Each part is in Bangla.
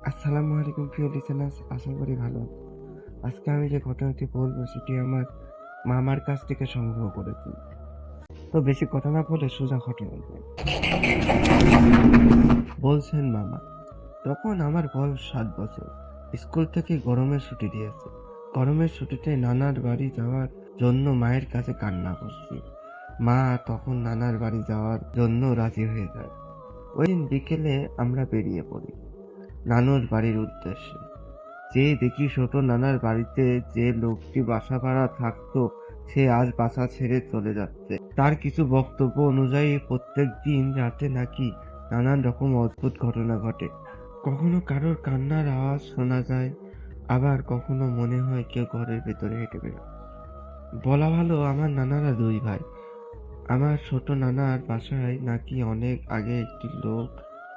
আসসালামু আলাইকুম প্রিয় লিসেনার্স, আশা করি ভালো আছেন। আজকে আমি যে ঘটনাটি বলবো সেটি আমার মামার কাছ থেকে সংগ্রহ করেছি। তো বেশি কথা না বলে সোজা ঘটনায় যাই। বলছেন মামা, তখন আমার বয়স 7 বছর। স্কুল থেকে গরমের ছুটি দিয়েছে। গরমের ছুটিতে নানার বাড়ি যাওয়ার জন্য মায়ের কাছে কান্না করছি। মা তখন নানার বাড়ি যাওয়ার জন্য রাজি হয়ে যায়। ওই দিন বিকেলে আমরা বেরিয়ে পড়ি নানুর বাড়ির উদ্দেশ্যে। যেয়ে দেখি ছোট নানার বাড়িতে যে লোকটি বাসা ভাড়া থাকতো সে আজ বাসা ছেড়ে চলে যাচ্ছে। তার কিছু বক্তব্য অনুযায়ী প্রত্যেক দিন রাতে নাকি নানান রকম অদ্ভুত ঘটনা ঘটে। কখনো কারোর কান্নার আওয়াজ শোনা যায়, আবার কখনো মনে হয় কেউ ঘরের ভেতরে হেঁটে বেড়ায়। বলা ভালো আমার নানারা 2 ভাই। আমার ছোট নানার বাসায় নাকি অনেক আগে একটি লোক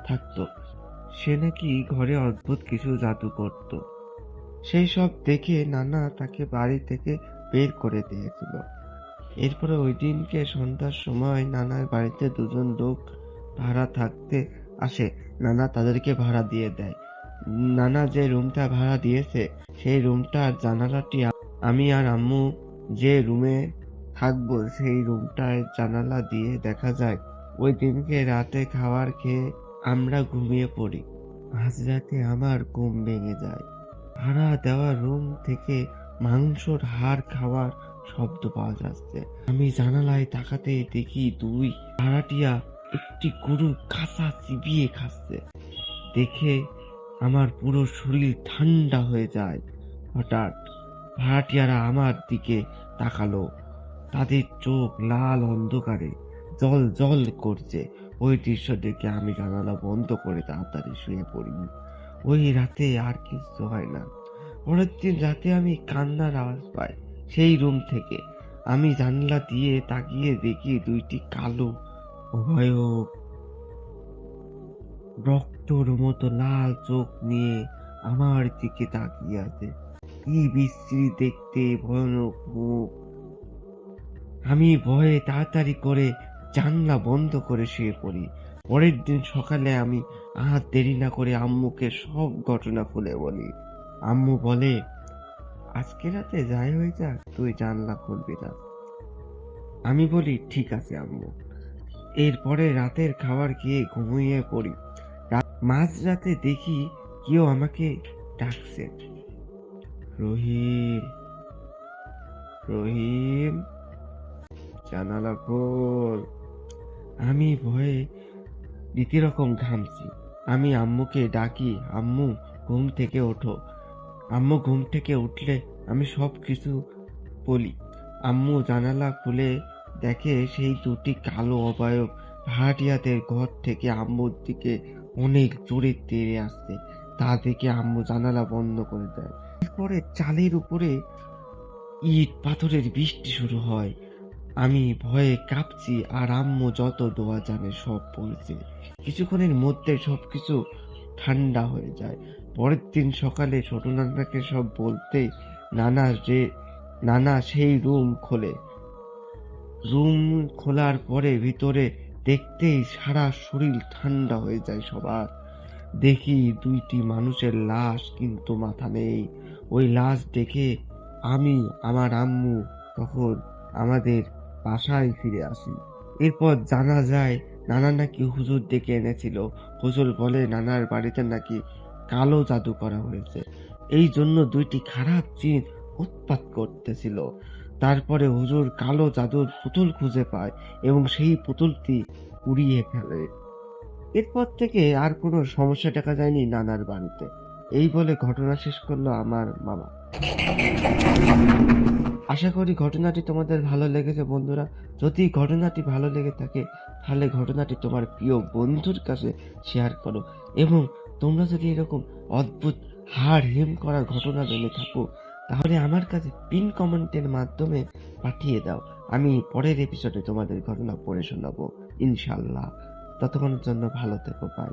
থাকতো। সে নাকি ঘরে অদ্ভুত কিছু জাদু করতো। সেই সব দেখে নানা তাকে বাড়ি থেকে বের করে দিয়েছিল। এরপরে ওই দিনকে সন্ধ্যার সময় নানার বাড়িতে 2জন লোক ভাড়া থাকতে আসে। নানা তাদেরকে ভাড়া দিয়ে দেয়। নানা যে রুমটা ভাড়া দিয়েছে সেই রুমটার জানালাটি আমি আর আম্মু যে রুমে থাকবো সেই রুমটায় জানালা দিয়ে দেখা যায়। ওই দিনকে রাতে খাবার খেয়ে আমরা ঘুমিয়ে পড়ি। মাঝরাতে আমার ঘুম ভেঙে যায়। ভাড়া দেওয়া রুম থেকে মাংসর হাড় খাওয়ার শব্দ পাওয়া যাচ্ছে। আমি জানালায় তাকাতেই দেখি 2 ভাড়াটিয়া একটি গরু কাঁচা চিবিয়ে খাচ্ছে। দেখে আমার পুরো শরীর ঠান্ডা হয়ে যায়। হঠাৎ ভাড়াটিয়ারা আমার দিকে তাকালো। তাদের চোখ লাল অন্ধকারে জল জল করছে। ওই দৃশ্য দেখে আমি জানালা বন্ধ করে তাড়াতাড়ি শুয়ে পড়ি। ওই রাতে আর কিচ্ছু হয় না। পরের দিন রাতে আমি কান্নার আওয়াজ পাই সেই রুম থেকে। আমি জানলা দিয়ে তাকিয়ে দেখি 2টি কালো ভয়ানক রক্তর মতো লাল চোখ নিয়ে আমার দিকে তাকিয়ে আছে। কি বিশ্রী দেখতে, ভয়ানক মুখ। আমি ভয়ে তাড়াতাড়ি করে জানলা বন্ধ করে শুয়ে পড়ি। পরের দিন সকালে আমি আর দেরি না করে আম্মুকে সব ঘটনা খুলে বলি। আম্মু বলে, আজকে রাতে যাই হয়ে যাক তুই জানলা খুলবি না। আমি বলি ঠিক আছে আম্মু। এরপরে রাতের খাবার খেয়ে ঘুমিয়ে পড়ি। মাঝরাতে দেখি কেউ আমাকে ডাকছে, রহিম, রহিম, জানালা খোল। আমি ভয়ে রীতিরকম ঘামছি। আমি আম্মুকে ডাকি, আম্মু ঘুম থেকে ওঠো। আম্মু ঘুম থেকে উঠলে আমি সব কিছু বলি। আম্মু জানালা খুলে দেখে সেই 2টি কালো অবয়ব ভাড়াটিয়াদের ঘর থেকে আম্মুর দিকে অনেক জোরে তেড়ে আসছে। তা দেখে আম্মু জানালা বন্ধ করে দেয়। এরপরে চালের উপরে ইট পাথরের বৃষ্টি শুরু হয়। আমি ভয়ে কাঁপছি আর আম্মু যত দোয়া জানে সব বলছে। কিছুক্ষণের মধ্যে সবকিছু ঠান্ডা হয়ে যায়। পরের দিন সকালে ছোট নানাকে সব বলতে নানা সেই রুম খোলে। রুম খোলার পরে ভিতরে দেখতেই সারা শরীর ঠান্ডা হয়ে যায় সবার। দেখি 2টি মানুষের লাশ, কিন্তু মাথা নেই। ওই লাশ দেখে আমি আমার আম্মু তখন আমাদের বাসায় ফিরে আসি। এরপর জানা যায় নানা নাকি হুজুর ডেকে এনেছিল। হুজুর বলে নানার বাড়িতে নাকি কালো জাদু করা হয়েছে, এই জন্য 2টি খারাপ জিন উৎপাত করতেছিল। তারপরে হুজুর কালো জাদুর পুতুল খুঁজে পায় এবং সেই পুতুলটি উড়িয়ে ফেলে। এরপর থেকে আর কোনো সমস্যা দেখা যায়নি নানার বাড়িতে। এই বলে ঘটনা শেষ করলো আমার মামা। আশা করি ঘটনাটি তোমাদের ভালো লেগেছে বন্ধুরা। যদি ঘটনাটি ভালো লেগে থাকে তাহলে ঘটনাটি তোমার প্রিয় বন্ধুর কাছে শেয়ার করো, এবং তোমরা যদি এরকম অদ্ভুত হাড় হিম করার ঘটনা জেনে থাকো তাহলে আমার কাছে পিন কমেন্টের মাধ্যমে পাঠিয়ে দাও। আমি পরের এপিসোডে তোমাদের ঘটনা পড়ে শোনাবো ইনশাল্লাহ। ততক্ষণের জন্য ভালো থেকো, বাই।